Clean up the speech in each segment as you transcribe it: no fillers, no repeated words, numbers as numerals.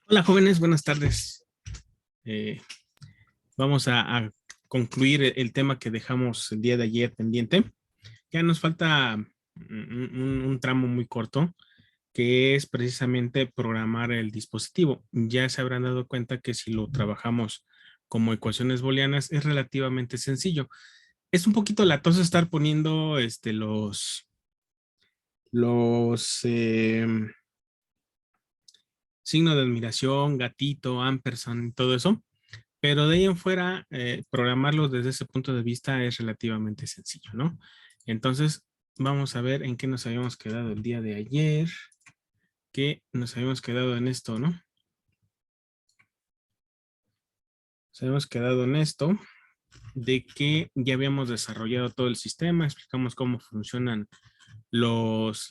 Hola jóvenes, buenas tardes. Eh, Vamos a concluir el tema que dejamos el día de ayer pendiente. Ya nos falta un tramo muy corto, que es precisamente programar el dispositivo. Ya se habrán dado cuenta que si lo trabajamos como ecuaciones booleanas es relativamente sencillo. Es un poquito latoso estar poniendo los signo de admiración, gatito, ampersand, todo eso. Pero de ahí en fuera, programarlo desde ese punto de vista es relativamente sencillo, ¿no? Entonces, vamos a ver en qué nos habíamos quedado el día de ayer, que nos habíamos quedado en esto, ¿no? Nos habíamos quedado en esto, de que ya habíamos desarrollado todo el sistema, explicamos cómo funcionan los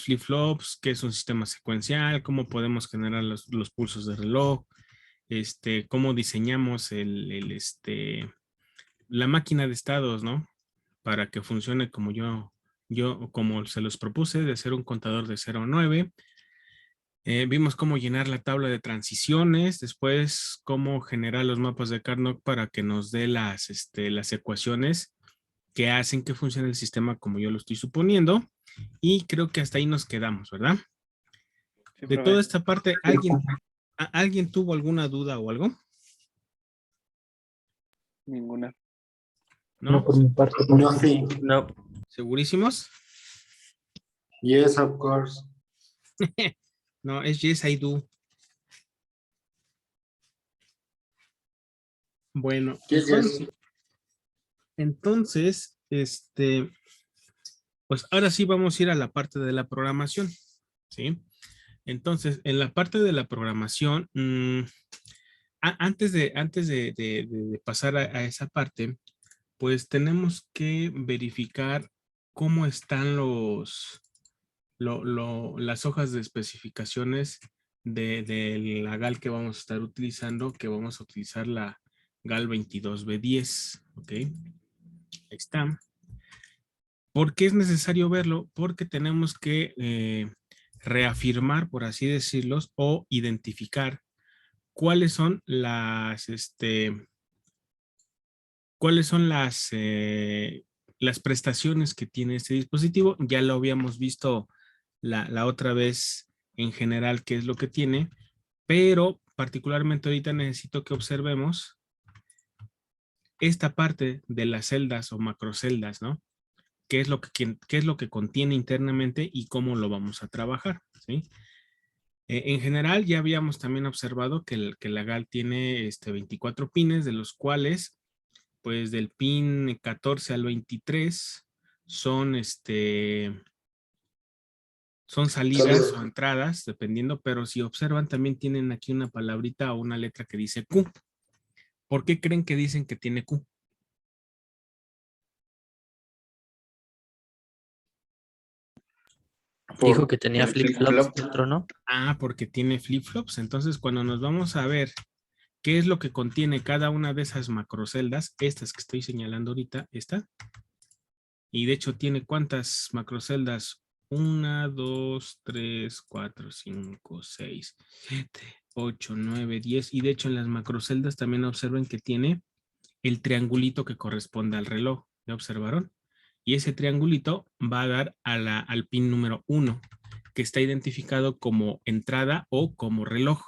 flip-flops, qué es un sistema secuencial, cómo podemos generar los pulsos de reloj, cómo diseñamos la máquina de estados, ¿no? Para que funcione como como se los propuse, de hacer un contador de 0 a 9. Vimos cómo llenar la tabla de transiciones, después cómo generar los mapas de Carnot para que nos dé las ecuaciones que hacen que funcione el sistema como yo lo estoy suponiendo. Y creo que hasta ahí nos quedamos, ¿verdad? Sí, De toda profe. esta parte, ¿alguien tuvo alguna duda o algo? Ninguna. ¿No? por mi parte. Nothing. No. ¿Segurísimos? Yes, of course. No, es yes, I do. Bueno, Yes, yes. entonces, pues ahora sí vamos a ir a la parte de la programación, ¿sí? Entonces, en la parte de la programación, antes de pasar a esa parte, pues tenemos que verificar cómo están las hojas de especificaciones de la GAL que vamos a estar utilizando, que vamos a utilizar la GAL 22B10, ¿ok? Ahí está. ¿Por qué es necesario verlo? Porque tenemos que reafirmar, por así decirlos, o identificar cuáles son las prestaciones que tiene este dispositivo. Ya lo habíamos visto la otra vez en general qué es lo que tiene, pero particularmente ahorita necesito que observemos esta parte de las celdas o macroceldas, ¿no? Qué es lo que contiene internamente y cómo lo vamos a trabajar, ¿sí? En general, ya habíamos también observado que la GAL tiene 24 pines, de los cuales, pues del pin 14 al 23 son, son salidas o entradas, dependiendo, pero si observan, también tienen aquí una palabrita o una letra que dice Q. ¿Por qué creen que dicen que tiene Q? Dijo que tenía por flip-flops dentro, ¿no? Ah, porque tiene flip-flops. Entonces, cuando nos vamos a ver qué es lo que contiene cada una de esas macroceldas, estas que estoy señalando ahorita, esta, y de hecho tiene ¿cuántas macroceldas? 1, 2, 3, 4, 5, 6, 7, 8, 9, 10. Y de hecho en las macroceldas también observen que tiene el triangulito que corresponde al reloj. ¿Ya observaron? Y ese triangulito va a dar al pin número 1, que está identificado como entrada o como reloj.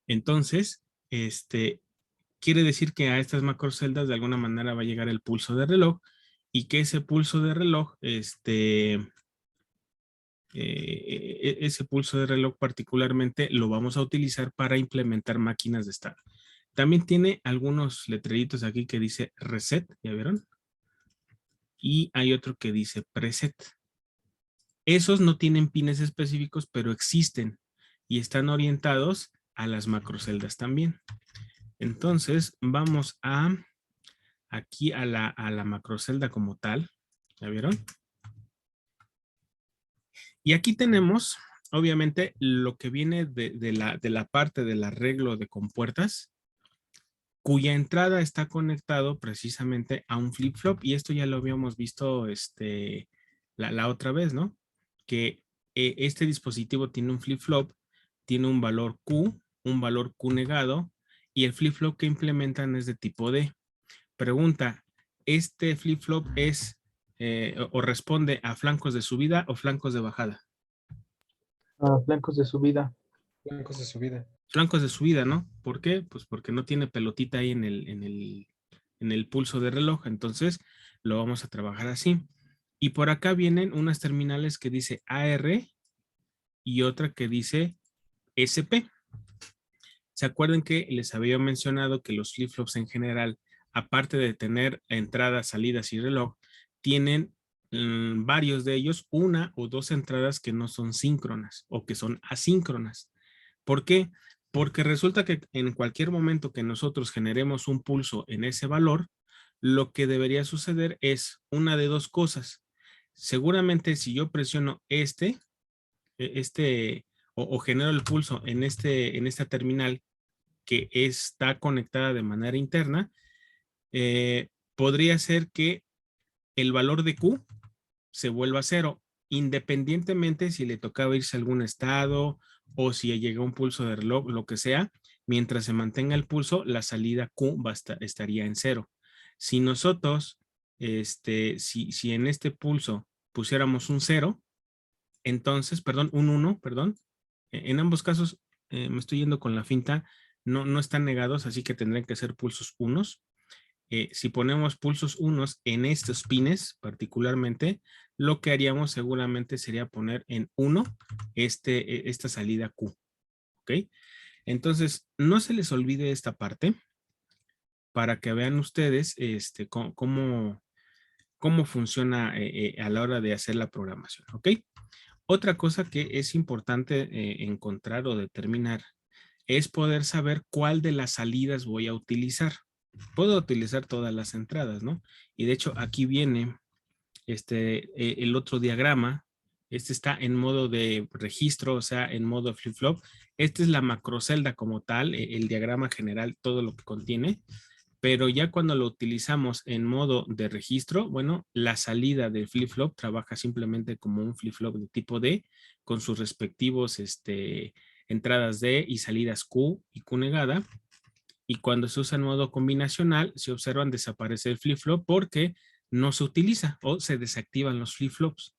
Entonces, quiere decir que a estas macroceldas de alguna manera va a llegar el pulso de reloj y que ese pulso de reloj, ese pulso de reloj particularmente lo vamos a utilizar para implementar máquinas de estado. También tiene algunos letreritos aquí que dice reset, ¿ya vieron? Y hay otro que dice preset. Esos no tienen pines específicos, pero existen y están orientados a las macroceldas también. Entonces, vamos aquí a la macrocelda como tal. ¿Ya vieron? Y aquí tenemos, obviamente, lo que viene de la parte del arreglo de compuertas, cuya entrada está conectado precisamente a un flip-flop. Y esto ya lo habíamos visto la otra vez, ¿no? Que este dispositivo tiene un flip-flop tiene un valor Q, un valor Q negado, y el flip-flop que implementan es de tipo D. Pregunta, ¿este flip-flop es o responde a flancos de subida o flancos de bajada? Flancos de subida. Blancos de subida. Flancos de subida, ¿no? ¿Por qué? Pues porque no tiene pelotita ahí en el pulso de reloj, entonces lo vamos a trabajar así. Y por acá vienen unas terminales que dice AR y otra que dice SP. ¿Se acuerdan que les había mencionado que los flip-flops en general, aparte de tener entradas, salidas y reloj, tienen varios de ellos, una o dos entradas que no son síncronas o que son asíncronas? ¿Por qué? Porque resulta que en cualquier momento que nosotros generemos un pulso en ese valor, lo que debería suceder es una de dos cosas. Seguramente si yo presiono o genero el pulso en esta terminal que está conectada de manera interna, podría ser que el valor de Q se vuelva cero, independientemente si le tocaba irse a algún estado o si llega un pulso de reloj, lo que sea. Mientras se mantenga el pulso, la salida Q estaría en cero. Si nosotros, si en este pulso pusiéramos un 0, entonces, perdón, un 1, perdón, en ambos casos me estoy yendo con la finta, no están negados, así que tendrán que ser pulsos unos. Si ponemos pulsos unos en estos pines particularmente, lo que haríamos seguramente sería poner en 1 esta salida Q. ¿Ok? Entonces, no se les olvide esta parte para que vean ustedes cómo funciona a la hora de hacer la programación. ¿Ok? Otra cosa que es importante encontrar o determinar es poder saber cuál de las salidas voy a utilizar. Puedo utilizar todas las entradas, ¿no? Y de hecho aquí viene el otro diagrama. Este está en modo de registro, o sea, en modo flip-flop. Esta es la macrocelda como tal, el diagrama general, todo lo que contiene. Pero ya cuando lo utilizamos en modo de registro, bueno, la salida del flip-flop trabaja simplemente como un flip-flop de tipo D con sus respectivos entradas D y salidas Q y Q negada. Y cuando se usa en modo combinacional, se observan desaparecer el flip-flop porque no se utiliza o se desactivan los flip-flops.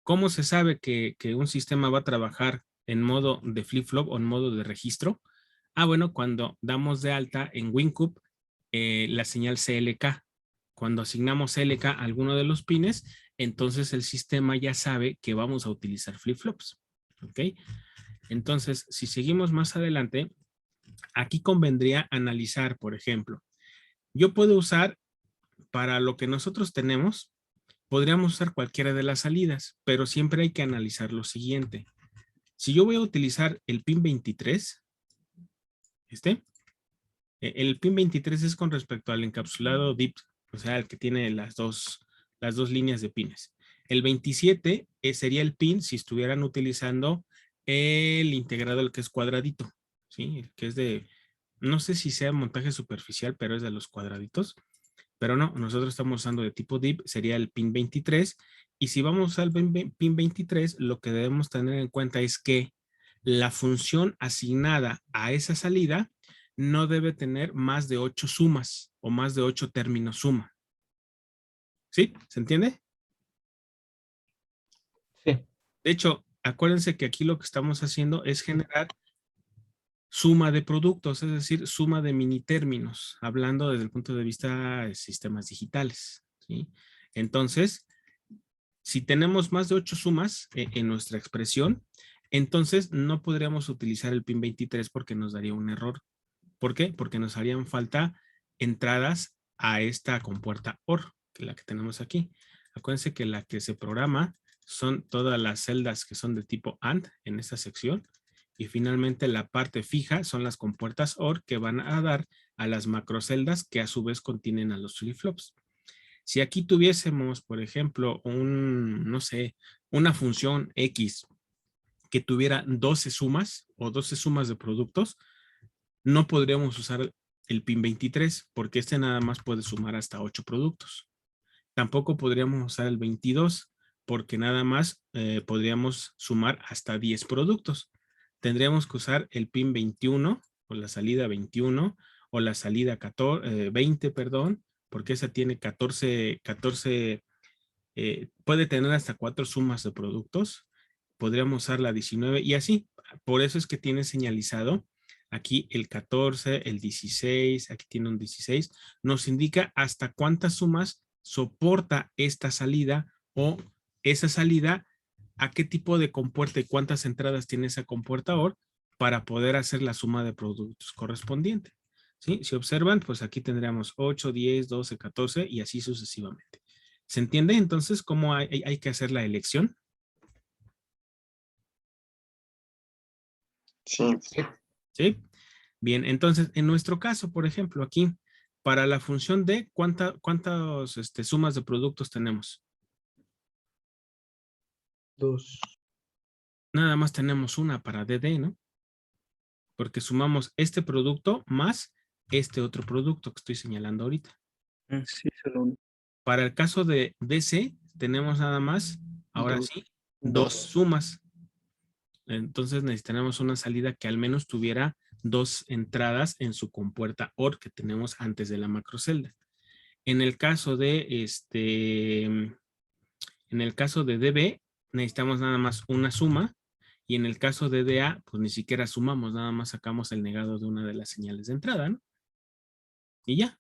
¿Cómo se sabe que un sistema va a trabajar en modo de flip-flop o en modo de registro? Bueno, cuando damos de alta en WinCube la señal CLK. Cuando asignamos CLK a alguno de los pines, entonces el sistema ya sabe que vamos a utilizar flip-flops. ¿Ok? Entonces, si seguimos más adelante, aquí convendría analizar, por ejemplo, yo puedo usar para lo que nosotros tenemos, podríamos usar cualquiera de las salidas, pero siempre hay que analizar lo siguiente. Si yo voy a utilizar el pin 23, el pin 23 es con respecto al encapsulado DIP, o sea, el que tiene las dos líneas de pines. El 27 sería el pin si estuvieran utilizando el integrado, el que es cuadradito, ¿sí? El que es de, no sé si sea montaje superficial, pero es de los cuadraditos. Pero no, nosotros estamos usando de tipo DIP, sería el pin 23. Y si vamos a usar el pin 23, lo que debemos tener en cuenta es que la función asignada a esa salida no debe tener más de 8 sumas o más de 8 términos suma. ¿Sí? ¿Se entiende? Sí. De hecho, acuérdense que aquí lo que estamos haciendo es generar suma de productos, es decir, suma de mini términos, hablando desde el punto de vista de sistemas digitales, ¿sí? Entonces, si tenemos más de 8 sumas en nuestra expresión, entonces no podríamos utilizar el pin 23 porque nos daría un error. ¿Por qué? Porque nos harían falta entradas a esta compuerta OR, que es la que tenemos aquí. Acuérdense que la que se programa son todas las celdas que son de tipo AND en esta sección. Y finalmente la parte fija son las compuertas OR que van a dar a las macroceldas que a su vez contienen a los flip-flops. Si aquí tuviésemos, por ejemplo, no sé, una función X que tuviera 12 sumas o 12 sumas de productos, no podríamos usar el pin 23 porque este nada más puede sumar hasta 8 productos. Tampoco podríamos usar el 22 porque nada más podríamos sumar hasta 10 productos. tendríamos que usar el pin 21 o la salida 21 o la salida 20, perdón, porque esa tiene 14, puede tener hasta 4 sumas de productos. Podríamos usar la 19 y así. Por eso es que tiene señalizado aquí el 14, el 16, aquí tiene un 16. Nos indica hasta cuántas sumas soporta esta salida o esa salida, a qué tipo de compuerta y cuántas entradas tiene esa compuerta OR para poder hacer la suma de productos correspondiente. ¿Sí? Si observan, pues aquí tendríamos 8, 10, 12, 14 y así sucesivamente. ¿Se entiende entonces cómo hay que hacer la elección? Sí. ¿Sí? Bien, entonces en nuestro caso, por ejemplo, aquí, para la función D, ¿cuántas sumas de productos tenemos? 2. Nada más tenemos una para DD, ¿no? Porque sumamos este producto más este otro producto que estoy señalando ahorita. Sí, solo uno. Para el caso de DC, tenemos nada más, ahora Dos. sí, 2 sumas. Entonces necesitaremos una salida que al menos tuviera 2 entradas en su compuerta OR que tenemos antes de la macrocelda. En el caso de DB, necesitamos nada más una suma. Y en el caso de DA, pues ni siquiera sumamos, nada más sacamos el negado de una de las señales de entrada, ¿no? Y ya.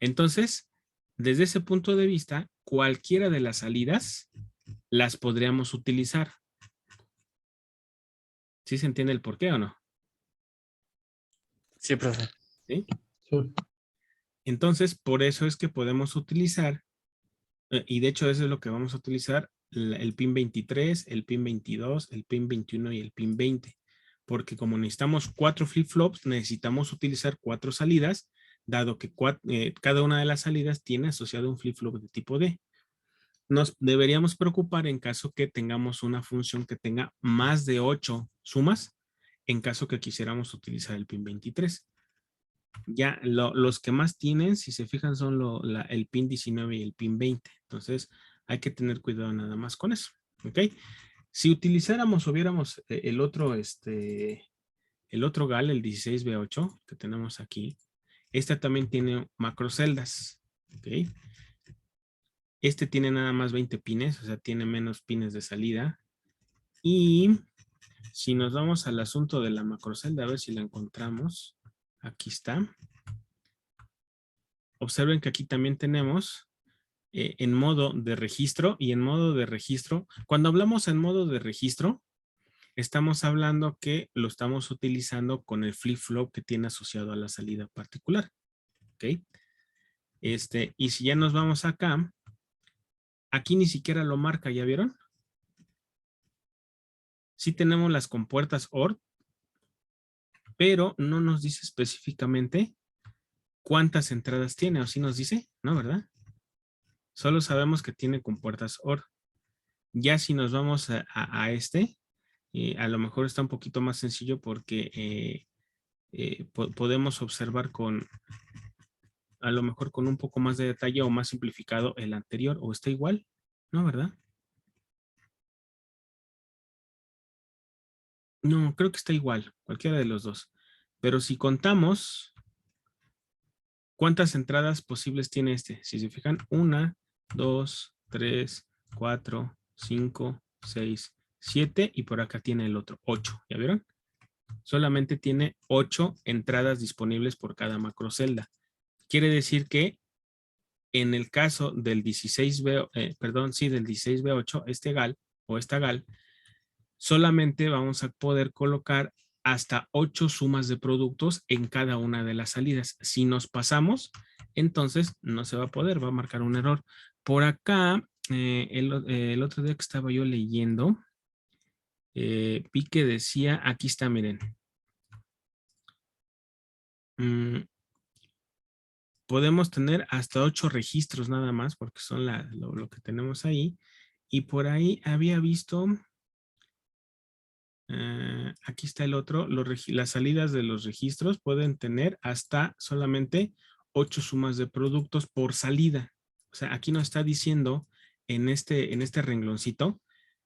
Entonces, desde ese punto de vista, cualquiera de las salidas las podríamos utilizar. ¿Sí se entiende el por qué o no? Sí, profe. ¿Sí? Sí. Entonces, por eso es que podemos utilizar, y de hecho eso es lo que vamos a utilizar, el pin 23, el pin 22, el pin 21 y el pin 20. Porque como necesitamos 4 flip-flops, necesitamos utilizar 4 salidas, dado que cada una de las salidas tiene asociado un flip-flop de tipo D. Nos deberíamos preocupar en caso que tengamos una función que tenga más de 8 sumas, en caso que quisiéramos utilizar el pin 23. Ya los que más tienen, si se fijan, son el pin 19 y el pin 20. Entonces, hay que tener cuidado nada más con eso. ¿Ok? Si utilizáramos o viéramos el otro GAL, el 16B8 que tenemos aquí, este también tiene macroceldas. ¿Ok? Este tiene nada más 20 pines, o sea, tiene menos pines de salida. Y si nos vamos al asunto de la macrocelda, a ver si la encontramos. Aquí está. Observen que aquí también tenemos en modo de registro y en modo de registro. Cuando hablamos en modo de registro, estamos hablando que lo estamos utilizando con el flip-flop que tiene asociado a la salida particular. ¿Ok? Y si ya nos vamos acá, aquí ni siquiera lo marca, ¿ya vieron? Sí tenemos las compuertas OR, pero no nos dice específicamente cuántas entradas tiene, o sí nos dice, ¿no? ¿Verdad? Solo sabemos que tiene compuertas OR. Ya si nos vamos a a lo mejor está un poquito más sencillo porque podemos observar a lo mejor con un poco más de detalle o más simplificado el anterior, o está igual, ¿no? ¿Verdad? No, creo que está igual, cualquiera de los dos. Pero si contamos, ¿cuántas entradas posibles tiene este? Si se fijan, 1, 2, 3, 4, 5, 6, 7 y por acá tiene el otro, 8. ¿Ya vieron? Solamente tiene 8 entradas disponibles por cada macrocelda. Quiere decir que en el caso del 16B, del 16B8, este GAL o esta GAL, solamente vamos a poder colocar hasta 8 sumas de productos en cada una de las salidas. Si nos pasamos, entonces no se va a poder, va a marcar un error. Por acá, el otro día que estaba yo leyendo, vi que decía, aquí está, miren. Podemos tener hasta 8 registros nada más, porque son lo que tenemos ahí. Y por ahí había visto, aquí está el otro, las salidas de los registros pueden tener hasta solamente 8 sumas de productos por salida. O sea, aquí nos está diciendo en este rengloncito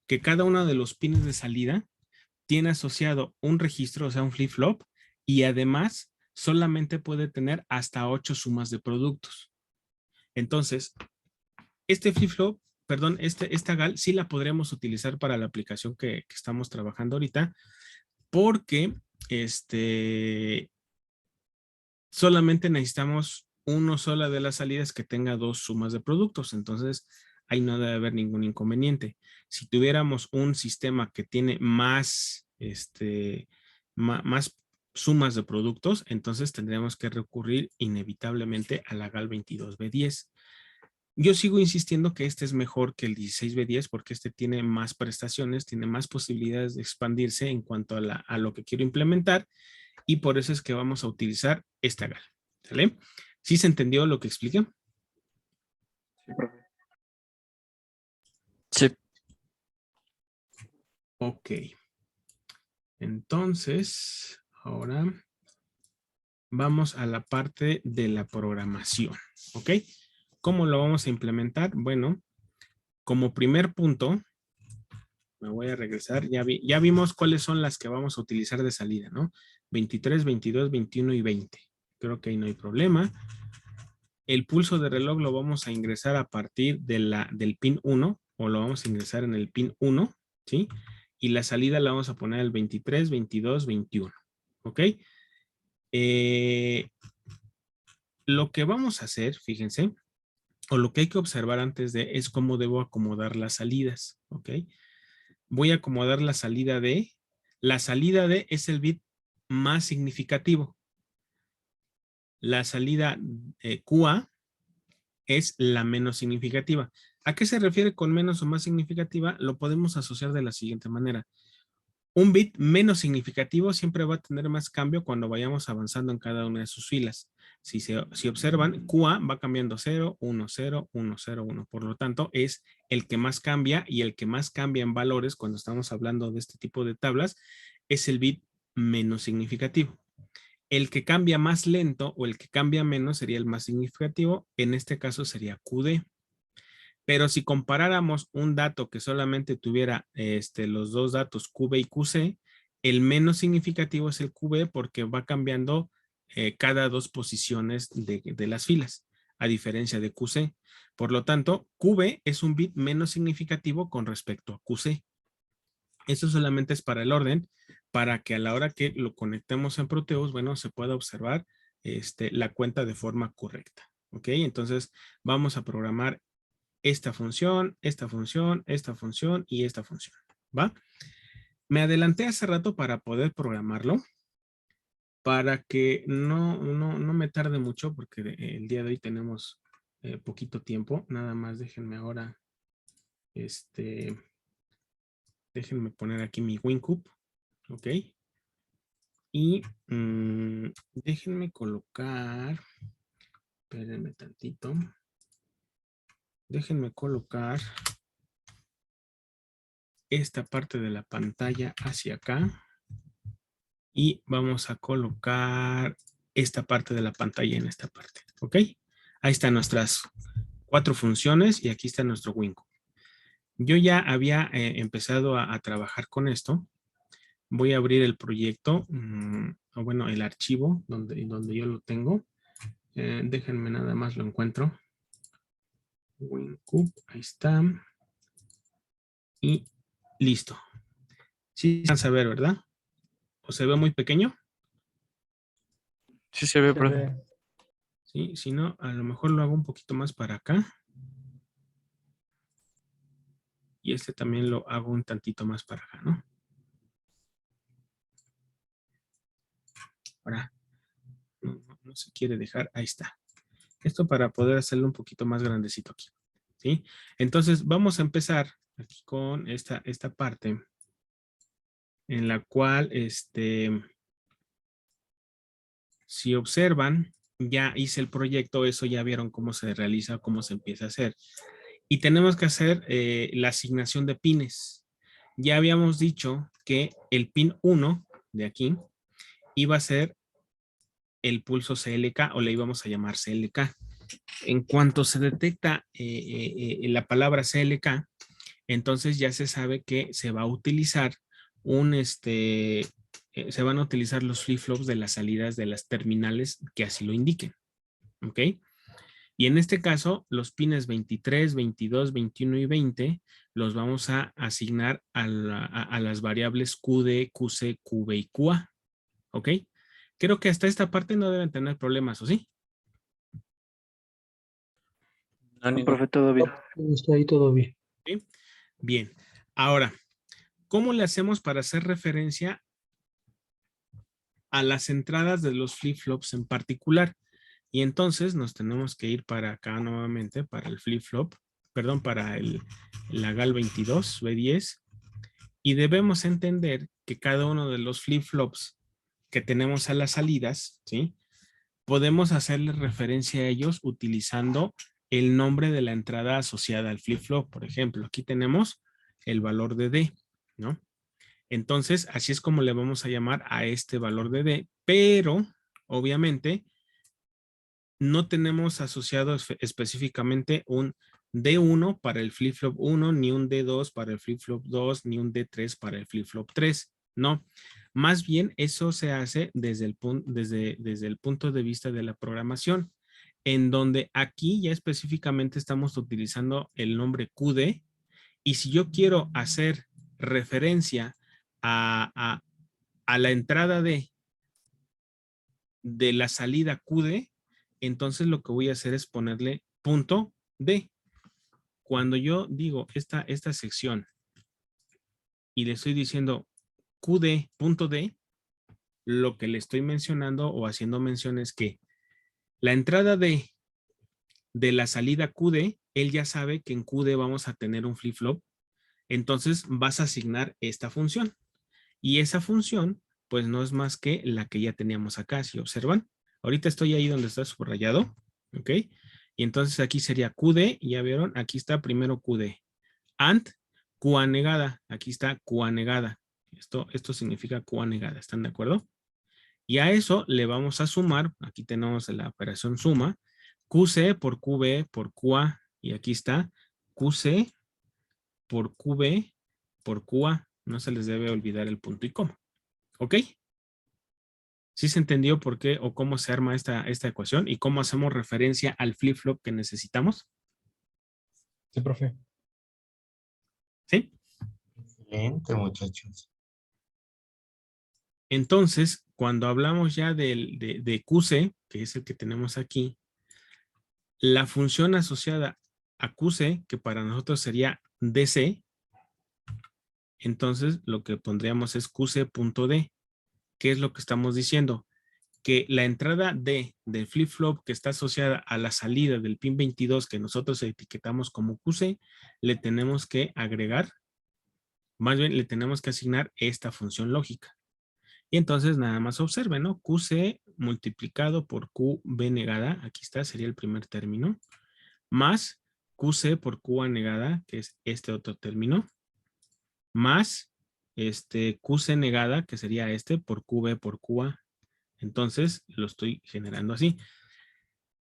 que cada uno de los pines de salida tiene asociado un registro, o sea, un flip-flop, y además solamente puede tener hasta 8 sumas de productos. Entonces, este flip-flop, perdón, esta GAL sí la podríamos utilizar para la aplicación que estamos trabajando ahorita, porque solamente necesitamos una sola de las salidas que tenga 2 sumas de productos. Entonces, ahí no debe haber ningún inconveniente. Si tuviéramos un sistema que tiene más, más sumas de productos, entonces tendríamos que recurrir inevitablemente a la GAL 22B10. Yo sigo insistiendo que este es mejor que el 16B10 porque este tiene más prestaciones, tiene más posibilidades de expandirse en cuanto a lo que quiero implementar, y por eso es que vamos a utilizar esta GAL. ¿Sale? ¿Sí se entendió lo que expliqué? Sí, profe. Sí. Ok. Entonces, ahora vamos a la parte de la programación. ¿Ok? ¿Cómo lo vamos a implementar? Bueno, como primer punto, me voy a regresar. Ya vimos cuáles son las que vamos a utilizar de salida, ¿no? 23, 22, 21 y 20. Creo que ahí no hay problema. El pulso de reloj lo vamos a ingresar a partir del pin 1, o lo vamos a ingresar en el pin 1, ¿sí? Y la salida la vamos a poner el 23, 22, 21. ¿Ok? Lo que vamos a hacer, fíjense, o lo que hay que observar antes de, es cómo debo acomodar las salidas. ¿Ok? Voy a acomodar la salida D. La salida D es el bit más significativo. La salida QA es la menos significativa. ¿A qué se refiere con menos o más significativa? Lo podemos asociar de la siguiente manera. Un bit menos significativo siempre va a tener más cambio cuando vayamos avanzando en cada una de sus filas. Si observan, QA va cambiando 0, 1, 0, 1, 0, 1. Por lo tanto, es el que más cambia, y el que más cambia en valores cuando estamos hablando de este tipo de tablas es el bit menos significativo. El que cambia más lento o el que cambia menos sería el más significativo. En este caso sería QD. Pero si comparáramos un dato que solamente tuviera los dos datos QB y QC, el menos significativo es el QB porque va cambiando cada 2 posiciones de las filas, a diferencia de QC. Por lo tanto, QB es un bit menos significativo con respecto a QC. Eso solamente es para el orden, para que a la hora que lo conectemos en Proteus, bueno, se pueda observar la cuenta de forma correcta. ¿Ok? Entonces, vamos a programar esta función, esta función, esta función y esta función. ¿Va? Me adelanté hace rato para poder programarlo, para que no me tarde mucho, porque el día de hoy tenemos poquito tiempo. Nada más déjenme ahora, déjenme poner aquí mi WinCube. ¿Ok? Y déjenme colocar, espérenme tantito. Déjenme colocar esta parte de la pantalla hacia acá. Y vamos a colocar esta parte de la pantalla en esta parte. ¿Ok? Ahí están nuestras 4 funciones y aquí está nuestro WinCube. Yo ya había empezado a trabajar con esto. Voy a abrir el proyecto, o bueno, el archivo donde yo lo tengo. Déjenme nada más lo encuentro. WinCube, ahí está. Y listo. Sí, van a ver, ¿verdad? ¿O se ve muy pequeño? Sí se ve, Se profe. ve. Sí, si no, a lo mejor lo hago un poquito más para acá. Y este también lo hago un tantito más para acá, ¿no? Ahora, no se quiere dejar, ahí está. Esto para poder hacerlo un poquito más grandecito aquí, ¿sí? Entonces, vamos a empezar aquí con esta parte en la cual, si observan, ya hice el proyecto, eso ya vieron cómo se realiza, cómo se empieza a hacer. Y tenemos que hacer la asignación de pines. Ya habíamos dicho que el pin 1 de aquí iba a ser el pulso CLK, o le íbamos a llamar CLK. En cuanto se detecta la palabra CLK, entonces ya se sabe que se va a utilizar se van a utilizar los flip-flops de las salidas de las terminales que así lo indiquen. ¿Ok? Y en este caso, los pines 23, 22, 21 y 20 los vamos a asignar a las variables QD, QC, QB y QA. ¿Ok? Creo que hasta esta parte no deben tener problemas, ¿o sí? No, ningún. Profe, todo bien. Está ahí todo bien. ¿Sí? Bien. Ahora, ¿cómo le hacemos para hacer referencia a las entradas de los flip-flops en particular? Y entonces nos tenemos que ir para acá nuevamente, para el flip-flop, perdón, para la GAL 22, B10, y debemos entender que cada uno de los flip-flops que tenemos a las salidas, ¿sí? Podemos hacerle referencia a ellos utilizando el nombre de la entrada asociada al flip-flop. Por ejemplo, aquí tenemos el valor de D, ¿no? Entonces, así es como le vamos a llamar a este valor de D, pero obviamente no tenemos asociado específicamente un D1 para el flip-flop 1, ni un D2 para el flip-flop 2, ni un D3 para el flip-flop 3. No, más bien eso se hace desde el punto de vista de la programación, en donde aquí ya específicamente estamos utilizando el nombre QD, y si yo quiero hacer referencia a la entrada de la salida QD, entonces lo que voy a hacer es ponerle punto D. Cuando yo digo esta sección y le estoy diciendo QD, punto D, lo que le estoy mencionando o haciendo mención es que la entrada de la salida QD, él ya sabe que en QD vamos a tener un flip-flop, entonces vas a asignar esta función. Y esa función, pues no es más que la que ya teníamos acá, si observan. Ahorita estoy ahí donde está subrayado, ¿ok? Y entonces aquí sería QD, y ya vieron, aquí está primero QD. AND, QA negada, aquí está QA negada. Esto significa QA negada, ¿están de acuerdo? Y a eso le vamos a sumar, aquí tenemos la operación suma, QC por QB por QA, y aquí está QC por QB por QA. No se les debe olvidar el punto y coma. ¿Ok? ¿Sí se entendió por qué o cómo se arma esta ecuación y cómo hacemos referencia al flip-flop que necesitamos? Sí, profe. ¿Sí? Excelente, muchachos. Entonces, cuando hablamos ya de QC, que es el que tenemos aquí, la función asociada a QC, que para nosotros sería DC, entonces lo que pondríamos es QC.D. ¿Qué es lo que estamos diciendo? Que la entrada D del flip-flop que está asociada a la salida del pin 22 que nosotros etiquetamos como QC, le tenemos que agregar, más bien le tenemos que asignar esta función lógica. Y entonces nada más observen, ¿no? QC multiplicado por QB negada, aquí está, sería el primer término, más QC por QA negada, que es este otro término, más QC negada, que sería este, por QB por QA. Entonces lo estoy generando así.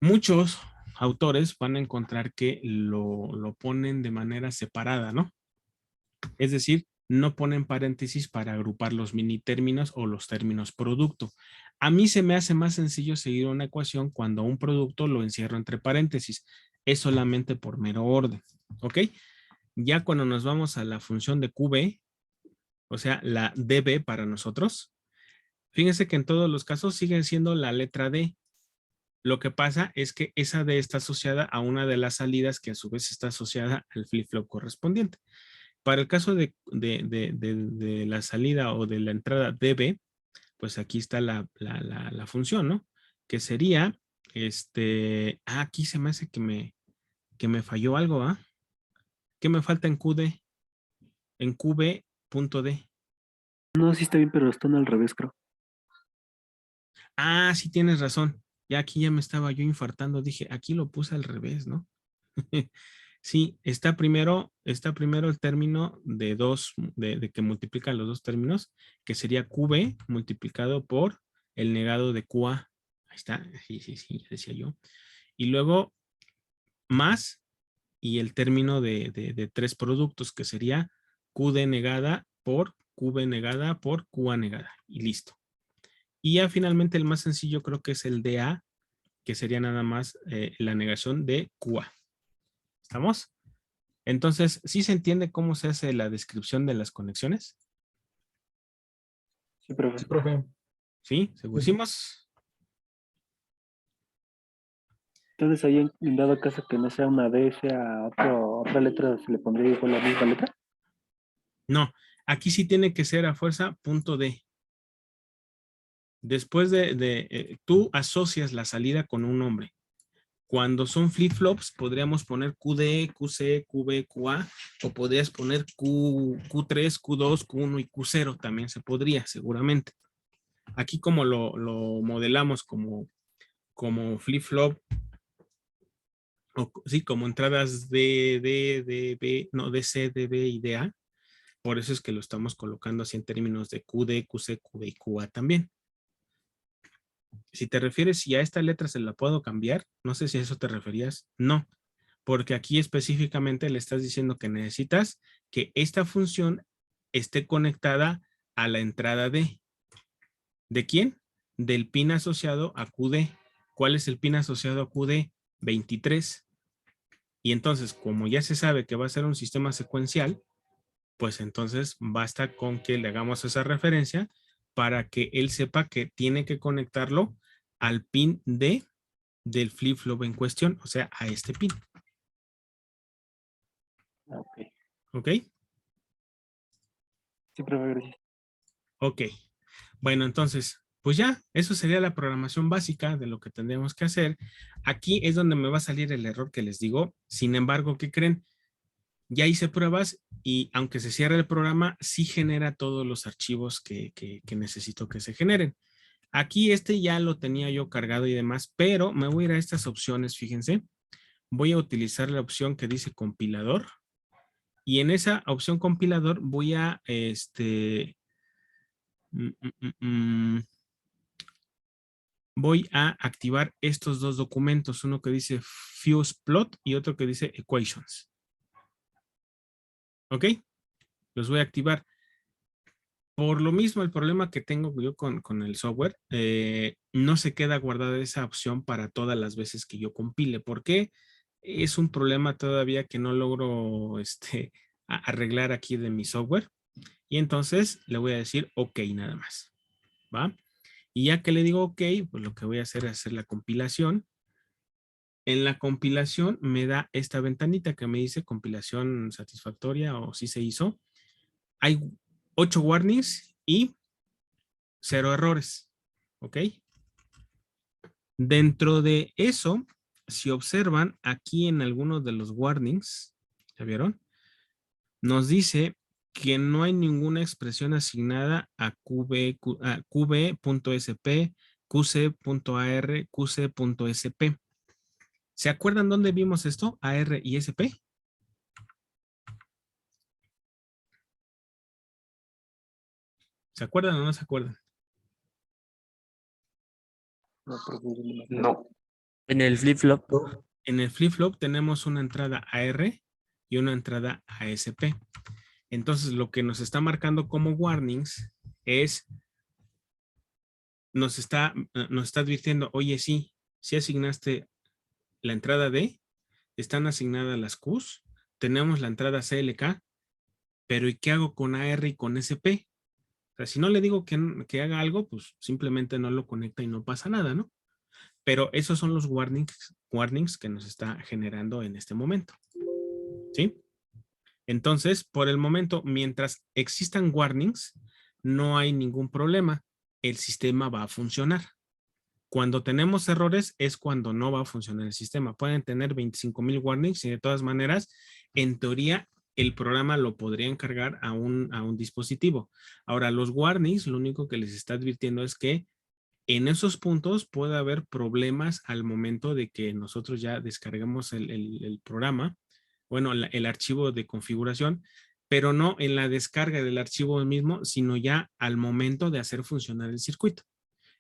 Muchos autores van a encontrar que lo ponen de manera separada, ¿no? Es decir, no ponen paréntesis para agrupar los mini términos o los términos producto. A mí se me hace más sencillo seguir una ecuación cuando un producto lo encierro entre paréntesis. Es solamente por mero orden, ¿ok? Ya cuando nos vamos a la función de QB, o sea, la DB para nosotros, fíjense que en todos los casos sigue siendo la letra D. Lo que pasa es que esa D está asociada a una de las salidas que a su vez está asociada al flip-flop correspondiente. Para el caso de la salida o de la entrada DB, pues aquí está la función, ¿no? Que sería, aquí se me hace que me falló algo, ¿ah? ¿Qué me falta en QD? En QB.D. No, sí está bien, pero están al revés, creo. Ah, sí tienes razón. Ya aquí ya me estaba yo infartando. Dije, aquí lo puse al revés, ¿no? Sí, está primero el término de que multiplican los dos términos, que sería QB multiplicado por el negado de QA. Ahí está, sí, ya decía yo. Y luego más y el término de tres productos, que sería QD negada por QB negada por QA negada y listo. Y ya finalmente el más sencillo creo que es el DA, que sería nada más la negación de QA. ¿Estamos? Entonces, ¿sí se entiende cómo se hace la descripción de las conexiones? Sí, profe. Sí, profe. ¿Sí? ¿Segurísimos? Entonces ahí en dado caso que no sea una D, sea otra letra, ¿se le pondría igual la misma letra? No, aquí sí tiene que ser a fuerza punto D. Después tú asocias la salida con un nombre. Cuando son flip-flops, podríamos poner QD, QC, QB, QA, o podrías poner Q3, Q2, Q1 y Q0, también se podría, seguramente. Aquí como lo modelamos como flip-flop, sí, como entradas D, B, no, DC, DB y DA, por eso es que lo estamos colocando así en términos de QD, QC, QB y QA también. Si te refieres si a esta letra se la puedo cambiar, no sé si a eso te referías, no, porque aquí específicamente le estás diciendo que necesitas que esta función esté conectada a la entrada ¿de quién? Del pin asociado a QD. ¿Cuál es el pin asociado a QD? 23. Y entonces, como ya se sabe que va a ser un sistema secuencial, pues entonces basta con que le hagamos esa referencia para que él sepa que tiene que conectarlo al pin del flip-flop en cuestión, o sea, a este pin. Ok. ¿Ok? Sí, profe, gracias. Ok. Bueno, entonces, pues ya, eso sería la programación básica de lo que tendríamos que hacer. Aquí es donde me va a salir el error que les digo. Sin embargo, ¿qué creen? Ya hice pruebas y aunque se cierre el programa, sí genera todos los archivos que necesito que se generen. Aquí este ya lo tenía yo cargado y demás, pero me voy a ir a estas opciones, fíjense. Voy a utilizar la opción que dice compilador y en esa opción compilador voy a voy a activar estos dos documentos, uno que dice fuse plot y otro que dice equations. ¿Ok? Los voy a activar. Por lo mismo, el problema que tengo yo con el software, no se queda guardada esa opción para todas las veces que yo compile. ¿Por qué? Es un problema todavía que no logro arreglar aquí de mi software. Y entonces le voy a decir OK nada más. ¿Va? Y ya que le digo OK, pues lo que voy a hacer es hacer la compilación. En la compilación me da esta ventanita que me dice compilación satisfactoria o si se hizo. Hay 8 warnings y 0 errores. ¿Ok? Dentro de eso, si observan aquí en algunos de los warnings, ¿ya vieron? Nos dice que no hay ninguna expresión asignada a qb.sp, qc.ar, qc.sp. ¿Se acuerdan dónde vimos esto? AR y SP. ¿Se acuerdan o no se acuerdan? No, profe, yo no me acuerdo. No. En el flip-flop. En el flip-flop tenemos una entrada AR y una entrada ASP. Entonces, lo que nos está marcando como warnings es, nos está advirtiendo, oye, sí asignaste la entrada D, están asignadas las Qs, tenemos la entrada CLK, pero ¿y qué hago con AR y con SP? O sea, si no le digo que haga algo, pues simplemente no lo conecta y no pasa nada, ¿no? Pero esos son los warnings que nos está generando en este momento. ¿Sí? Entonces, por el momento, mientras existan warnings, no hay ningún problema. El sistema va a funcionar. Cuando tenemos errores es cuando no va a funcionar el sistema. Pueden tener 25,000 warnings y de todas maneras, en teoría, el programa lo podría encargar a un dispositivo. Ahora, los warnings, lo único que les está advirtiendo es que en esos puntos puede haber problemas al momento de que nosotros ya descarguemos el programa, bueno, el archivo de configuración, pero no en la descarga del archivo mismo, sino ya al momento de hacer funcionar el circuito.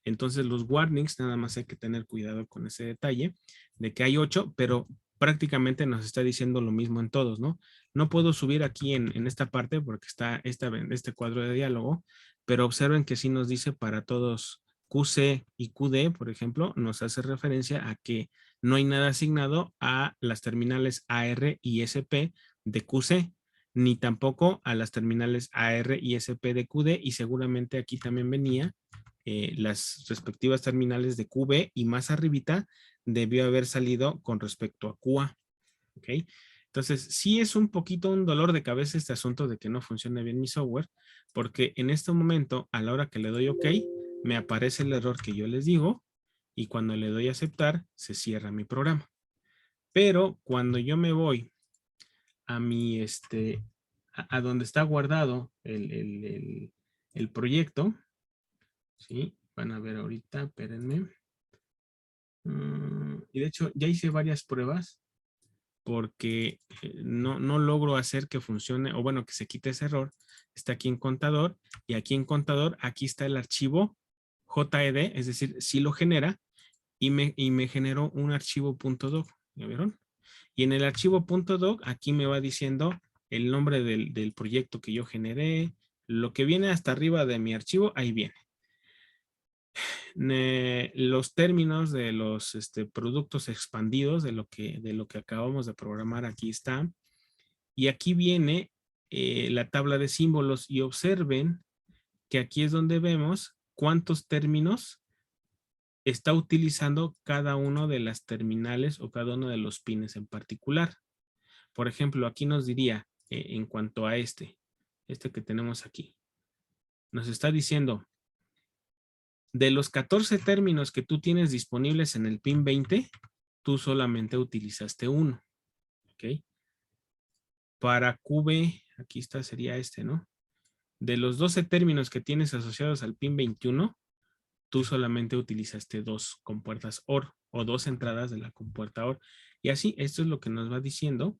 Entonces los warnings, nada más hay que tener cuidado con ese detalle de que hay 8, pero prácticamente nos está diciendo lo mismo en todos, ¿no? No puedo subir aquí en esta parte porque está este cuadro de diálogo, pero observen que sí nos dice para todos QC y QD, por ejemplo, nos hace referencia a que no hay nada asignado a las terminales AR y SP de QC, ni tampoco a las terminales AR y SP de QD, y seguramente aquí también venía las respectivas terminales de QB, y más arribita debió haber salido con respecto a QA. ¿Ok? Entonces, sí es un poquito un dolor de cabeza este asunto de que no funcione bien mi software, porque en este momento, a la hora que le doy OK, me aparece el error que yo les digo, y cuando le doy a aceptar, se cierra mi programa. Pero cuando yo me voy a mi, a donde está guardado el proyecto, ¿sí? Van a ver ahorita, espérenme. Y de hecho, ya hice varias pruebas porque no logro hacer que funcione, o bueno, que se quite ese error. Está aquí en contador, y aquí en contador, aquí está el archivo JED, es decir, sí lo genera, y me generó un archivo .doc, ¿ya vieron? Y en el archivo .doc, aquí me va diciendo el nombre del proyecto que yo generé, lo que viene hasta arriba de mi archivo, ahí viene. Los términos de los productos expandidos de lo que acabamos de programar, aquí está. Y aquí viene la tabla de símbolos, y observen que aquí es donde vemos cuántos términos está utilizando cada uno de las terminales o cada uno de los pines en particular. Por ejemplo, aquí nos diría en cuanto a este que tenemos aquí. Nos está diciendo, de los 14 términos que tú tienes disponibles en el pin 20, tú solamente utilizaste uno. ¿Ok? Para QB, aquí está, sería ¿no? De los 12 términos que tienes asociados al pin 21, tú solamente utilizaste 2 compuertas OR, o 2 entradas de la compuerta OR. Y así, esto es lo que nos va diciendo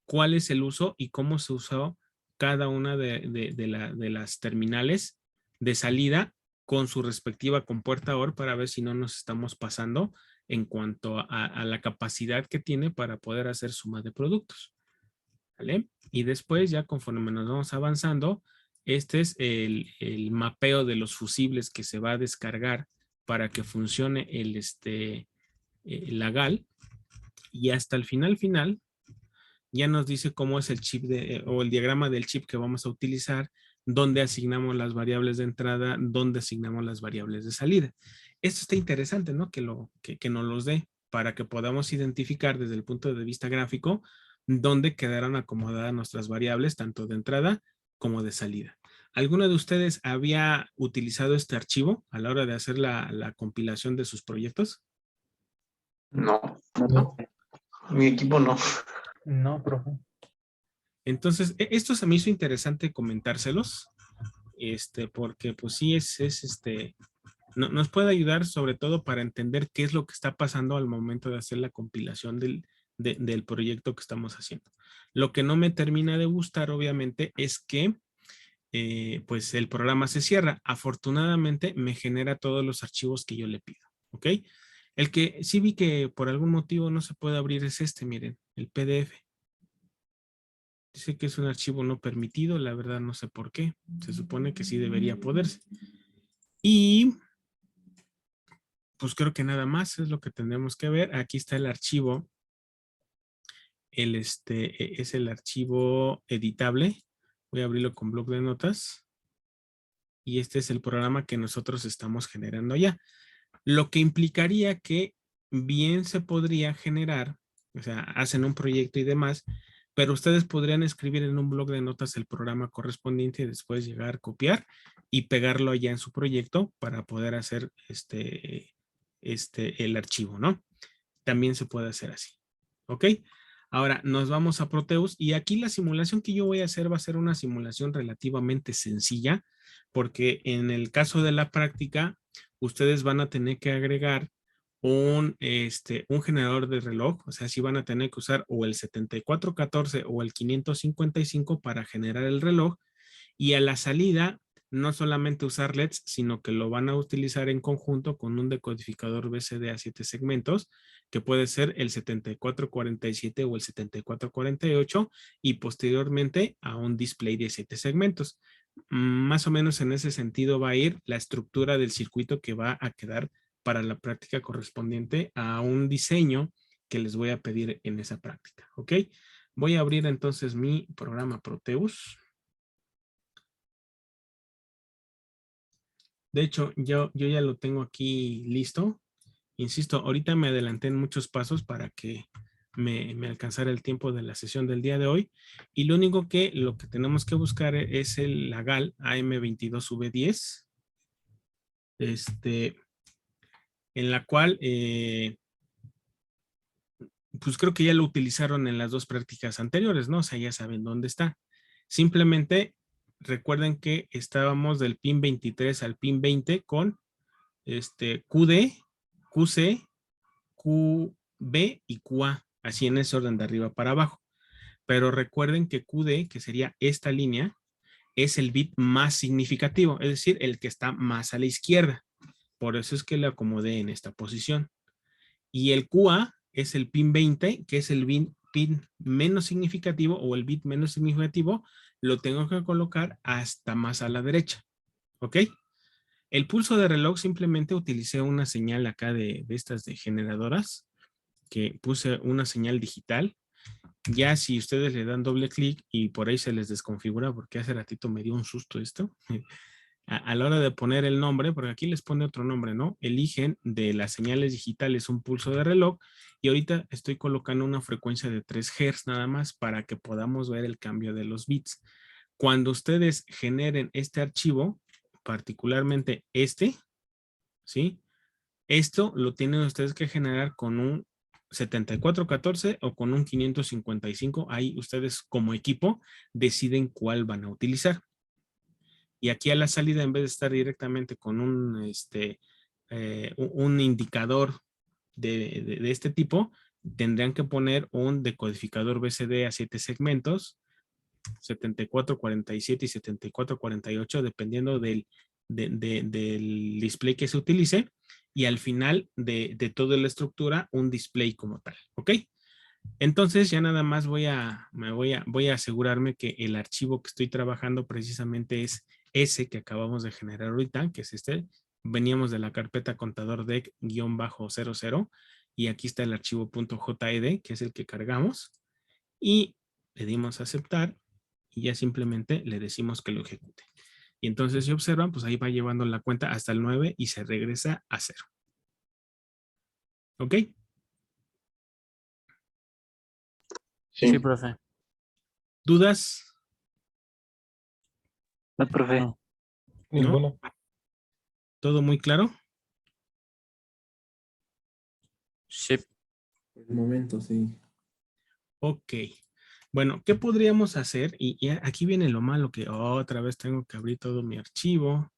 cuál es el uso y cómo se usó cada una de las terminales de salida con su respectiva compuerta OR, para ver si no nos estamos pasando en cuanto a la capacidad que tiene para poder hacer suma de productos. ¿Vale? Y después, ya conforme nos vamos avanzando, este es el mapeo de los fusibles que se va a descargar para que funcione la GAL. Y hasta el final ya nos dice cómo es el chip o el diagrama del chip que vamos a utilizar, dónde asignamos las variables de entrada, dónde asignamos las variables de salida. Esto está interesante, ¿no? Que nos los dé para que podamos identificar desde el punto de vista gráfico dónde quedaron acomodadas nuestras variables, tanto de entrada como de salida. ¿Alguno de ustedes había utilizado este archivo a la hora de hacer la compilación de sus proyectos? No, No, mi equipo no. no, profe. Entonces, esto se me hizo interesante comentárselos, porque pues sí nos puede ayudar sobre todo para entender qué es lo que está pasando al momento de hacer la compilación del proyecto que estamos haciendo. Lo que no me termina de gustar, obviamente, es que pues el programa se cierra. Afortunadamente me genera todos los archivos que yo le pido, ¿ok? El que sí vi que por algún motivo no se puede abrir es miren, el PDF. Dice que es un archivo no permitido, la verdad no sé por qué. Se supone que sí debería poderse. Y pues creo que nada más es lo que tendremos que ver. Aquí está el archivo. Es el archivo editable. Voy a abrirlo con bloc de notas. Y este es el programa que nosotros estamos generando ya. Lo que implicaría que bien se podría generar, o sea, hacen un proyecto y demás, pero ustedes podrían escribir en un bloc de notas el programa correspondiente y después llegar, copiar y pegarlo allá en su proyecto para poder hacer el archivo, ¿no? También se puede hacer así. ¿Ok? Ahora nos vamos a Proteus, y aquí la simulación que yo voy a hacer va a ser una simulación relativamente sencilla, porque en el caso de la práctica, ustedes van a tener que agregar un generador de reloj, o sea, si van a tener que usar o el 7414 o el 555 para generar el reloj, y a la salida no solamente usar LEDs, sino que lo van a utilizar en conjunto con un decodificador BCD a 7 segmentos, que puede ser el 7447 o el 7448, y posteriormente a un display de 7 segmentos. Más o menos en ese sentido va a ir la estructura del circuito que va a quedar para la práctica correspondiente a un diseño que les voy a pedir en esa práctica, ¿ok? Voy a abrir entonces mi programa Proteus. De hecho, yo ya lo tengo aquí listo. Insisto, ahorita me adelanté en muchos pasos para que me alcanzara el tiempo de la sesión del día de hoy. Y lo único que lo que tenemos que buscar es la GAL AM22V10. En la cual, pues creo que ya lo utilizaron en las dos prácticas anteriores, ¿no? O sea, ya saben dónde está. Simplemente recuerden que estábamos del pin 23 al pin 20 con QD, QC, QB y QA, así en ese orden de arriba para abajo. Pero recuerden que QD, que sería esta línea, es el bit más significativo, es decir, el que está más a la izquierda. Por eso es que le acomodé en esta posición. Y el QA es el pin 20, que es el pin menos significativo o el bit menos significativo, lo tengo que colocar hasta más a la derecha. ¿Ok? El pulso de reloj simplemente utilicé una señal acá de estas de generadoras, que puse una señal digital. Ya si ustedes le dan doble clic y por ahí se les desconfigura, porque hace ratito me dio un susto esto, a la hora de poner el nombre, porque aquí les pone otro nombre, ¿no? Eligen de las señales digitales un pulso de reloj y ahorita estoy colocando una frecuencia de 3 Hz nada más para que podamos ver el cambio de los bits. Cuando ustedes generen este archivo, particularmente ¿sí? Esto lo tienen ustedes que generar con un 7414 o con un 555. Ahí ustedes como equipo deciden cuál van a utilizar. Y aquí a la salida, en vez de estar directamente con un indicador de este tipo, tendrían que poner un decodificador BCD a 7 segmentos, 7447 y 7448, dependiendo del display que se utilice, y al final de toda la estructura, un display como tal, ¿ok? Entonces ya nada más voy a asegurarme que el archivo que estoy trabajando precisamente es ese que acabamos de generar ahorita, que es este. Veníamos de la carpeta contador DEC-00 y aquí está el archivo .jed, que es el que cargamos, y le dimos a aceptar y ya simplemente le decimos que lo ejecute. Y entonces si observan, pues ahí va llevando la cuenta hasta el 9 y se regresa a 0. ¿Ok? Sí. Sí, profe. ¿Dudas? No, profe. No. Ninguno. ¿Todo muy claro? Sí. Por el momento, sí. Ok. Bueno, ¿qué podríamos hacer? Y aquí viene lo malo, que otra vez tengo que abrir todo mi archivo.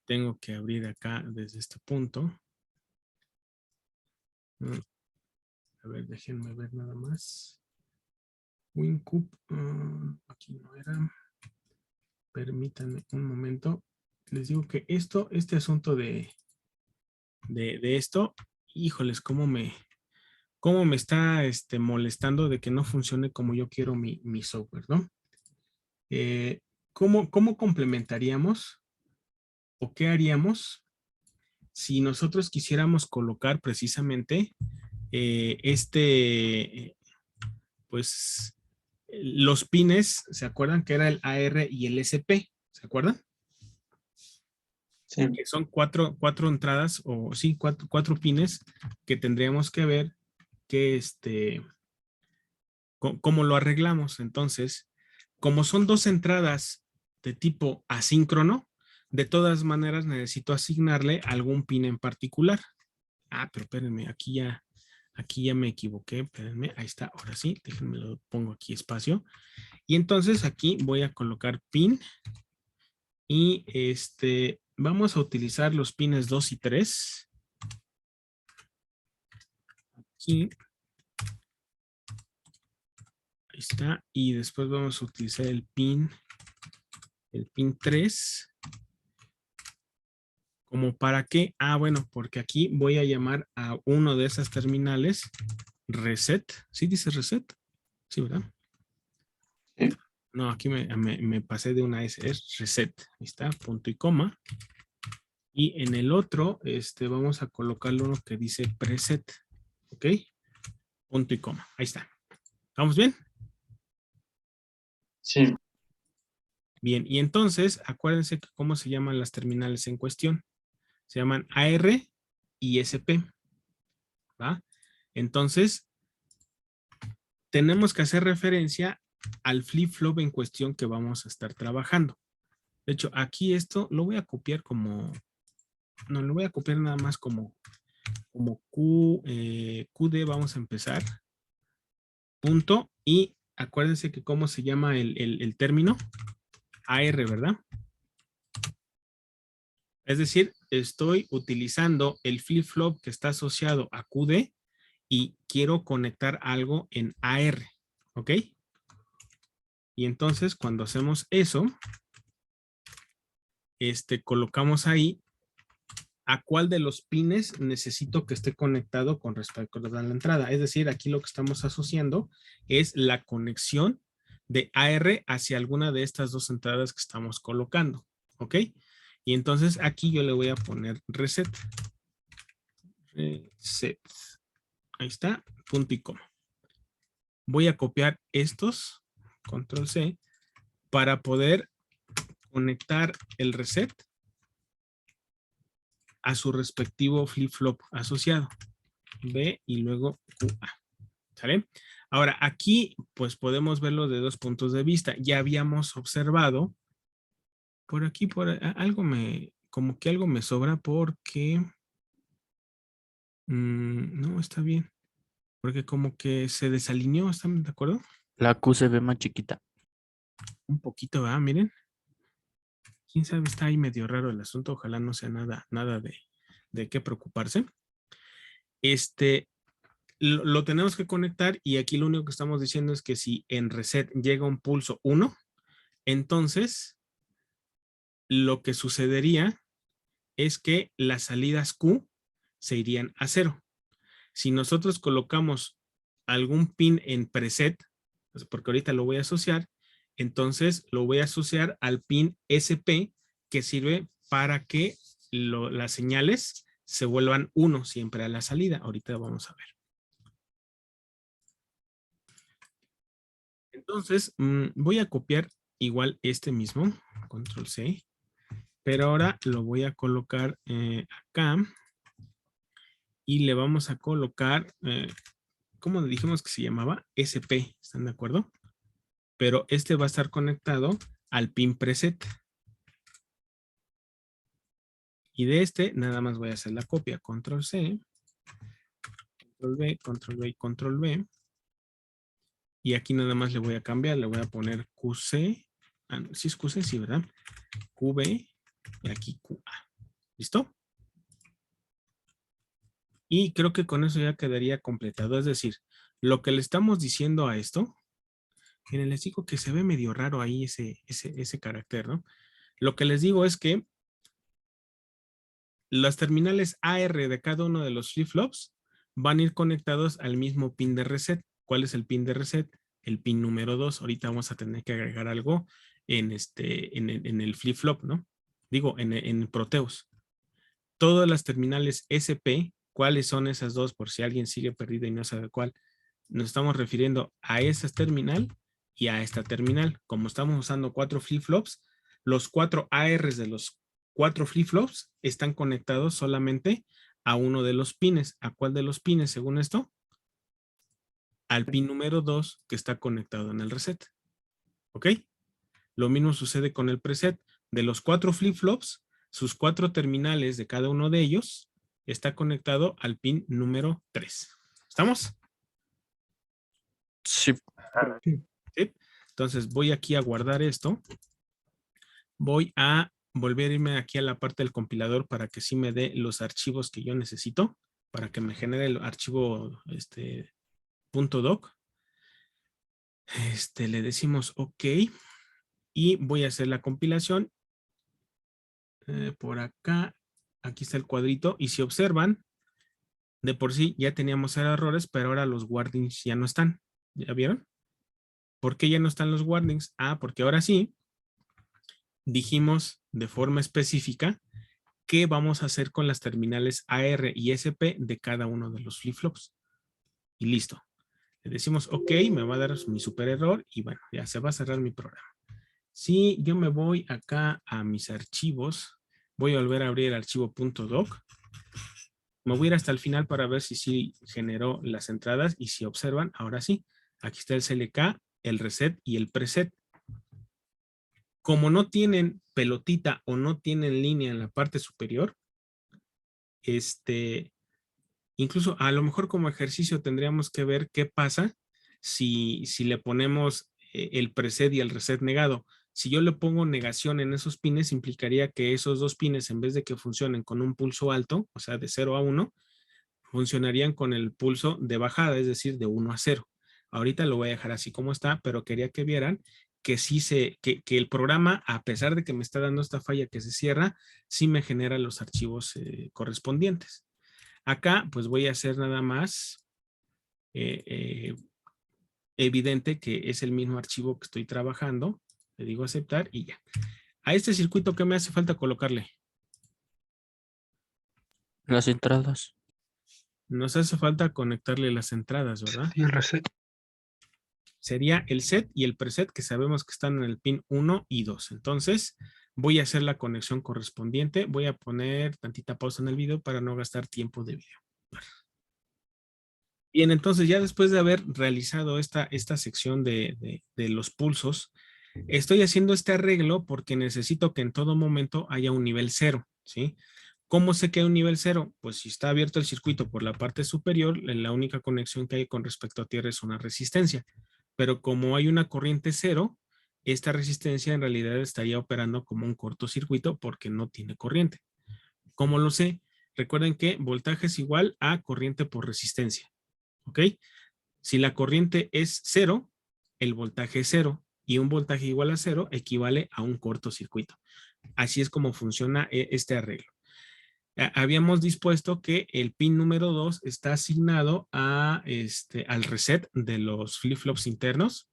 Tengo que abrir acá desde este punto. A ver, déjenme ver nada más. WinCube. Aquí no era. Permítanme un momento. Les digo que este asunto de esto, híjoles, cómo me está molestando de que no funcione como yo quiero mi software, ¿no? ¿Cómo complementaríamos o qué haríamos si nosotros quisiéramos colocar precisamente pues los pines? ¿Se acuerdan que era el AR y el SP? ¿Se acuerdan? Sí. Que son cuatro entradas, o sí, cuatro pines que tendríamos que ver que cómo lo arreglamos. Entonces, como son dos entradas de tipo asíncrono, de todas maneras necesito asignarle algún pin en particular. Pero espérenme, aquí ya me equivoqué, espérenme, ahí está, ahora sí, déjenme lo pongo aquí espacio. Y entonces aquí voy a colocar pin y vamos a utilizar los pines 2 y 3. Aquí. Ahí está. Y después vamos a utilizar el pin el pin 3. ¿Como para qué? Ah, bueno, porque aquí voy a llamar a uno de esas terminales reset. ¿Sí dice reset? Sí, ¿verdad? Sí. No, aquí me pasé de una S. Es reset. Ahí está, punto y coma. Y en el otro, vamos a colocarle uno que dice preset. ¿Ok? Punto y coma. Ahí está. ¿Estamos bien? Sí. Bien, y entonces, acuérdense que cómo se llaman las terminales en cuestión. Se llaman AR y SP. ¿Va? Entonces, tenemos que hacer referencia al flip-flop en cuestión que vamos a estar trabajando. De hecho, aquí esto lo voy a copiar como... No, lo voy a copiar nada más como QD. Vamos a empezar. Punto. Y acuérdense que cómo se llama el término. AR, ¿verdad? Es decir, estoy utilizando el flip-flop que está asociado a QD y quiero conectar algo en AR. ¿Ok? Y entonces cuando hacemos eso, colocamos ahí a cuál de los pines necesito que esté conectado con respecto a la entrada. Es decir, aquí lo que estamos asociando es la conexión de AR hacia alguna de estas dos entradas que estamos colocando. ¿Ok? Y entonces aquí yo le voy a poner reset. Reset. Ahí está, punto y coma. Voy a copiar estos, control C, para poder conectar el reset a su respectivo flip-flop asociado. B y luego QA. ¿Sale? Ahora, aquí pues podemos verlo de dos puntos de vista. Ya habíamos observado, por aquí, como que algo me sobra porque, no, está bien. Porque como que se desalineó, ¿están de acuerdo? La Q se ve más chiquita. Un poquito, ¿verdad? Miren. Quién sabe, está ahí medio raro el asunto. Ojalá no sea nada de qué preocuparse. Lo tenemos que conectar y aquí lo único que estamos diciendo es que si en reset llega un pulso 1, entonces lo que sucedería es que las salidas Q se irían a 0. Si nosotros colocamos algún pin en preset, pues porque ahorita lo voy a asociar, entonces lo voy a asociar al pin SP que sirve para que las señales se vuelvan 1 siempre a la salida. Ahorita vamos a ver. Entonces, voy a copiar igual este mismo, control C, pero ahora lo voy a colocar acá y le vamos a colocar, ¿cómo dijimos que se llamaba? SP, ¿están de acuerdo? Pero este va a estar conectado al pin preset. Y de este nada más voy a hacer la copia, control C, control B, control B y control B. Y aquí nada más le voy a cambiar, le voy a poner QC, no, sí es QC, sí, ¿verdad? QB y aquí QA. ¿Listo? Y creo que con eso ya quedaría completado. Es decir, lo que le estamos diciendo a esto, miren, les digo que se ve medio raro ahí ese carácter, ¿no? Lo que les digo es que las terminales AR de cada uno de los flip-flops van a ir conectados al mismo pin de reset. ¿Cuál es el pin de reset? El pin número 2. Ahorita vamos a tener que agregar algo en el flip-flop, ¿no? Digo, en Proteus. Todas las terminales SP, ¿cuáles son esas dos? Por si alguien sigue perdido y no sabe cuál. Nos estamos refiriendo a esta terminal y a esta terminal. Como estamos usando 4 flip-flops, los 4 ARs de los 4 flip-flops están conectados solamente a uno de los pines. ¿A cuál de los pines según esto? Al pin número 2 que está conectado en el reset. ¿Ok? Lo mismo sucede con el preset. De los 4 flip-flops, sus 4 terminales de cada uno de ellos está conectado al pin número 3. ¿Estamos? Sí. ¿Sí? Entonces voy aquí a guardar esto. Voy a volver a irme aquí a la parte del compilador para que sí me dé los archivos que yo necesito para que me genere el archivo .doc. Le decimos OK y voy a hacer la compilación. Por acá, aquí está el cuadrito, y si observan, de por sí ya teníamos errores, pero ahora los warnings ya no están. ¿Ya vieron? ¿Por qué ya no están los warnings? Ah, porque ahora sí dijimos de forma específica qué vamos a hacer con las terminales AR y SP de cada uno de los flip-flops. Y listo. Le decimos, ok, me va a dar mi super error y bueno, ya se va a cerrar mi programa. Si yo me voy acá a mis archivos, voy a volver a abrir el archivo .doc. Me voy a ir hasta el final para ver si sí generó las entradas y si observan, ahora sí, aquí está el CLK, el reset y el preset. Como no tienen pelotita o no tienen línea en la parte superior, incluso a lo mejor como ejercicio tendríamos que ver qué pasa si le ponemos el preset y el reset negado. Si yo le pongo negación en esos pines, implicaría que esos dos pines, en vez de que funcionen con un pulso alto, o sea, de 0 a 1, funcionarían con el pulso de bajada, es decir, de 1 a 0. Ahorita lo voy a dejar así como está, pero quería que vieran que sí que el programa, a pesar de que me está dando esta falla que se cierra, sí me genera los archivos correspondientes. Acá, pues voy a hacer nada más evidente que es el mismo archivo que estoy trabajando. Le digo aceptar y ya. A este circuito, ¿qué me hace falta colocarle? Las entradas. Nos hace falta conectarle las entradas, ¿verdad? Y el reset. Sería el set y el preset que sabemos que están en el pin 1 y 2. Entonces, voy a hacer la conexión correspondiente. Voy a poner tantita pausa en el video para no gastar tiempo de video. Bien, entonces ya después de haber realizado esta sección de los pulsos, estoy haciendo este arreglo porque necesito que en todo momento haya un nivel 0, ¿sí? ¿Cómo sé que hay un nivel 0? Pues si está abierto el circuito por la parte superior, la única conexión que hay con respecto a tierra es una resistencia. Pero como hay una corriente 0, esta resistencia en realidad estaría operando como un cortocircuito porque no tiene corriente. ¿Cómo lo sé? Recuerden que voltaje es igual a corriente por resistencia. ¿Ok? Si la corriente es 0, el voltaje es 0 y un voltaje igual a 0 equivale a un cortocircuito. Así es como funciona este arreglo. Habíamos dispuesto que el pin número 2 está asignado al reset de los flip-flops internos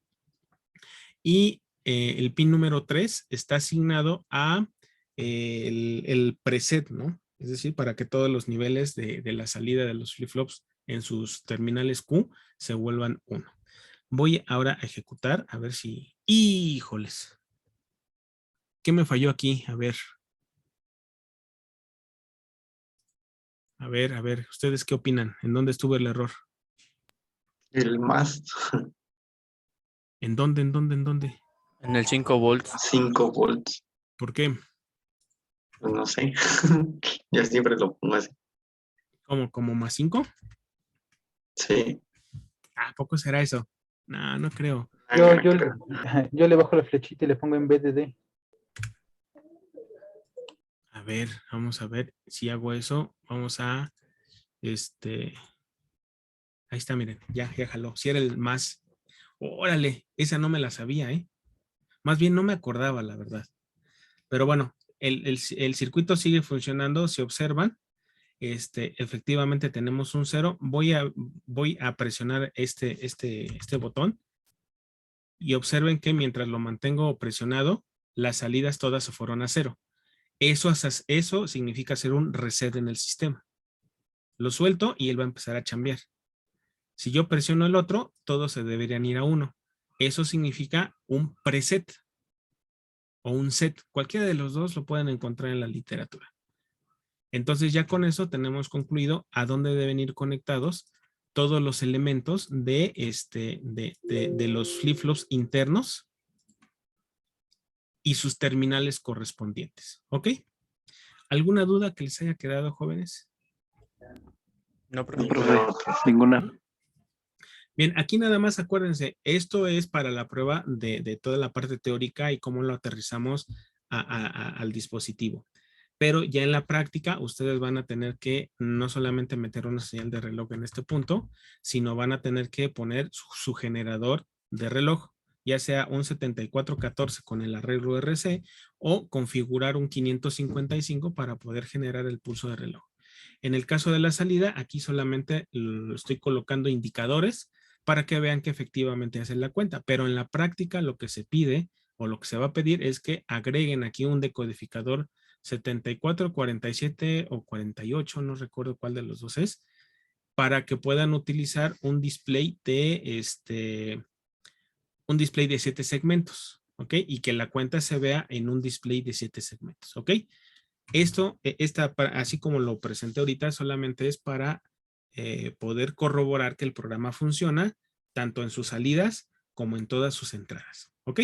y el pin número 3 está asignado a el preset, ¿no? Es decir, para que todos los niveles de la salida de los flip-flops en sus terminales Q se vuelvan 1. Voy ahora a ejecutar, a ver si... ¡Híjoles! ¿Qué me falló aquí? A ver, ¿ustedes qué opinan? ¿En dónde estuvo el error? El más ¿En dónde? En el 5 volts. 5 volts. ¿Por qué? Pues no sé. Yo siempre lo pongo así. ¿Como más 5? Sí. ¿A poco será eso? No, no creo. Yo le bajo la flechita y le pongo en BDD. A ver, vamos a ver si hago eso. Vamos a, ahí está, miren, ya jaló. Si era el más, órale, esa no me la sabía, ¿eh? Más bien no me acordaba, la verdad. Pero bueno, el circuito sigue funcionando, si observan. Efectivamente tenemos un 0. Voy a presionar este botón y observen que mientras lo mantengo presionado, las salidas todas se fueron a 0. Eso significa hacer un reset en el sistema. Lo suelto y él va a empezar a chambear. Si yo presiono el otro, todos se deberían ir a 1. Eso significa un preset o un set. Cualquiera de los dos lo pueden encontrar en la literatura. Entonces ya con eso tenemos concluido a dónde deben ir conectados todos los elementos de los flip-flops internos y sus terminales correspondientes. ¿Ok? ¿Alguna duda que les haya quedado, jóvenes? No, profe. Ninguna. Bien, aquí nada más acuérdense, esto es para la prueba de toda la parte teórica y cómo lo aterrizamos al dispositivo. Pero ya en la práctica, ustedes van a tener que no solamente meter una señal de reloj en este punto, sino van a tener que poner su generador de reloj ya sea un 7414 con el arreglo RC o configurar un 555 para poder generar el pulso de reloj. En el caso de la salida, aquí solamente estoy colocando indicadores para que vean que efectivamente hacen la cuenta, pero en la práctica lo que se pide o lo que se va a pedir es que agreguen aquí un decodificador 74, 47 o 48, no recuerdo cuál de los dos es, para que puedan utilizar un display de un display de 7 segmentos, ¿ok? Y que la cuenta se vea en un display de 7 segmentos, ¿ok? Esto, así como lo presenté ahorita, solamente es para poder corroborar que el programa funciona tanto en sus salidas como en todas sus entradas, ¿ok?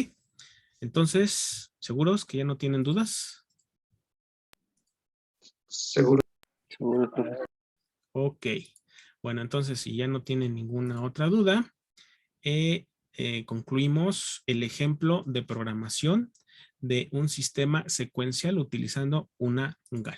Entonces, ¿seguros que ya no tienen dudas? Seguro. Seguro, profe. Ok. Bueno, entonces, si ya no tienen ninguna otra duda, concluimos el ejemplo de programación de un sistema secuencial utilizando una GAL.